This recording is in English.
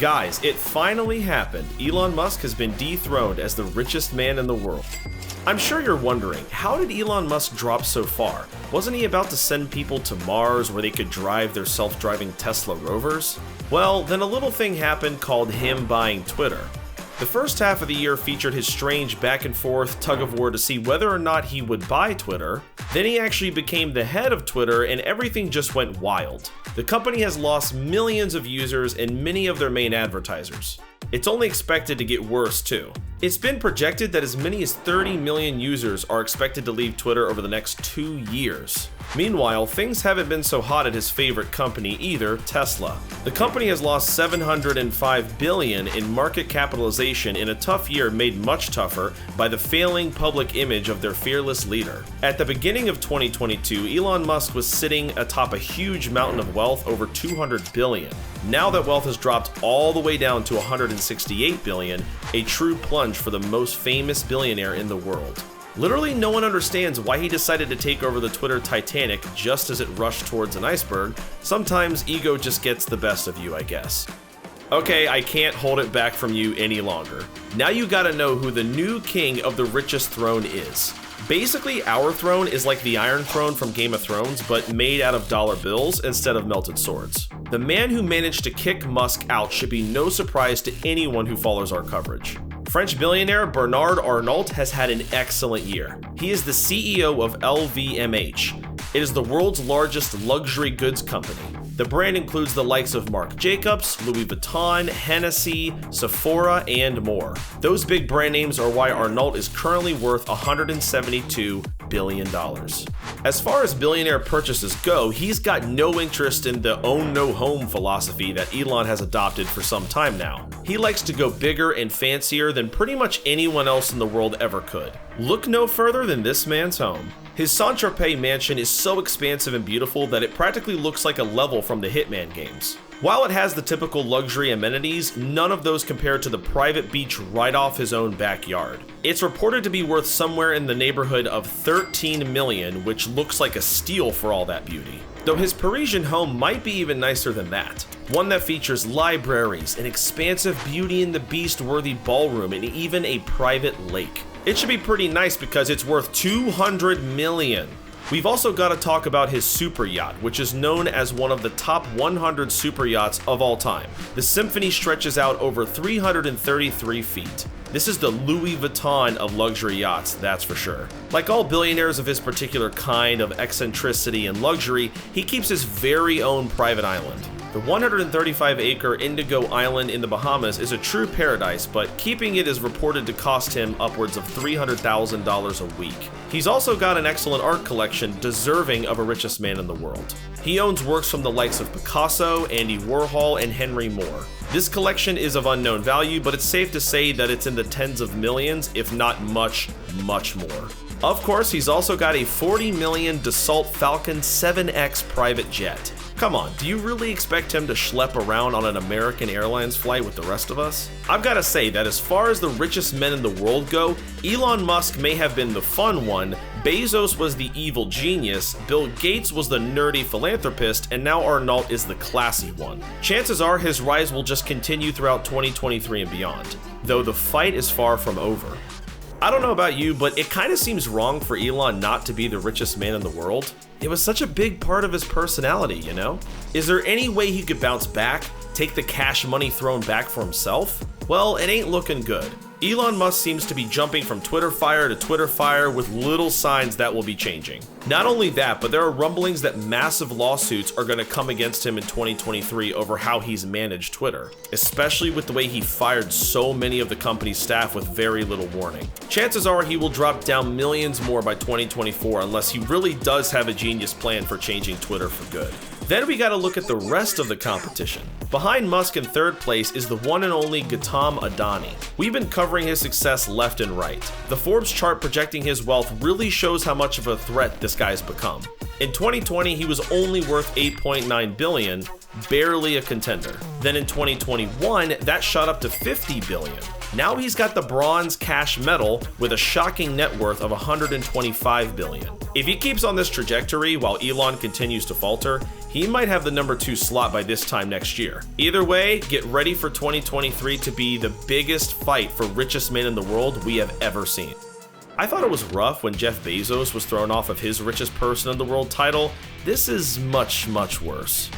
Guys, it finally happened. Elon Musk has been dethroned as the richest man in the world. I'm sure you're wondering, how did Elon Musk drop so far? Wasn't he about to send people to Mars where they could drive their self-driving Tesla rovers? Well, then a little thing happened called him buying Twitter. The first half of the year featured his strange back and forth tug of war to see whether or not he would buy Twitter. Then he actually became the head of Twitter and everything just went wild. The company has lost millions of users and many of their main advertisers. It's only expected to get worse too. It's been projected that as many as 30 million users are expected to leave Twitter over the next 2 years. Meanwhile, things haven't been so hot at his favorite company either, Tesla. The company has lost $705 billion in market capitalization in a tough year made much tougher by the failing public image of their fearless leader. At the beginning of 2022, Elon Musk was sitting atop a huge mountain of wealth over $200 billion. Now that wealth has dropped all the way down to $168 billion, a true plunge for the most famous billionaire in the world. Literally no one understands why he decided to take over the Twitter Titanic just as it rushed towards an iceberg. Sometimes ego just gets the best of you, I guess. Okay, I can't hold it back from you any longer. Now you gotta know who the new king of the richest throne is. Basically, our throne is like the Iron Throne from Game of Thrones, but made out of dollar bills instead of melted swords. The man who managed to kick Musk out should be no surprise to anyone who follows our coverage. French billionaire Bernard Arnault has had an excellent year. He is the CEO of LVMH. It is the world's largest luxury goods company. The brand includes the likes of Marc Jacobs, Louis Vuitton, Hennessy, Sephora, and more. Those big brand names are why Arnault is currently worth $172 billion. As far as billionaire purchases go, he's got no interest in the own no home philosophy that Elon has adopted for some time now. He likes to go bigger and fancier than pretty much anyone else in the world ever could. Look no further than this man's home. His Saint-Tropez mansion is so expansive and beautiful that it practically looks like a level from the Hitman games. While it has the typical luxury amenities, none of those compare to the private beach right off his own backyard. It's reported to be worth somewhere in the neighborhood of $13 million, which looks like a steal for all that beauty. Though his Parisian home might be even nicer than that. One that features libraries, an expansive Beauty and the Beast worthy ballroom, and even a private lake. It should be pretty nice because it's worth $200 million. We've also got to talk about his super yacht, which is known as one of the top 100 super yachts of all time. The Symphony stretches out over 333 feet. This is the Louis Vuitton of luxury yachts, that's for sure. Like all billionaires of his particular kind of eccentricity and luxury, he keeps his very own private island. The 135-acre Indigo Island in the Bahamas is a true paradise, but keeping it is reported to cost him upwards of $300,000 a week. He's also got an excellent art collection deserving of a richest man in the world. He owns works from the likes of Picasso, Andy Warhol, and Henry Moore. This collection is of unknown value, but it's safe to say that it's in the tens of millions, if not much, much more. Of course, he's also got a $40 million Dassault Falcon 7X private jet. Come on, do you really expect him to schlep around on an American Airlines flight with the rest of us? I've got to say that as far as the richest men in the world go, Elon Musk may have been the fun one, Bezos was the evil genius, Bill Gates was the nerdy philanthropist, and now Arnault is the classy one. Chances are his rise will just continue throughout 2023 and beyond, though the fight is far from over. I don't know about you, but it kind of seems wrong for Elon not to be the richest man in the world. It was such a big part of his personality, you know? Is there any way he could bounce back, take the cash money thrown back for himself? Well, it ain't looking good. Elon Musk seems to be jumping from Twitter fire to Twitter fire with little signs that will be changing. Not only that, but there are rumblings that massive lawsuits are going to come against him in 2023 over how he's managed Twitter, especially with the way he fired so many of the company's staff with very little warning. Chances are he will drop down millions more by 2024 unless he really does have a genius plan for changing Twitter for good. Then we gotta look at the rest of the competition. Behind Musk in third place is the one and only Gautam Adani. We've been covering his success left and right. The Forbes chart projecting his wealth really shows how much of a threat this guy's become. In 2020, he was only worth $8.9 billion, barely a contender. Then in 2021, that shot up to $50 billion. Now he's got the bronze cash medal with a shocking net worth of $125 billion. If he keeps on this trajectory while Elon continues to falter, he might have the number 2 slot by this time next year. Either way, get ready for 2023 to be the biggest fight for richest man in the world we have ever seen. I thought it was rough when Jeff Bezos was thrown off of his richest person in the world title. This is much, much worse.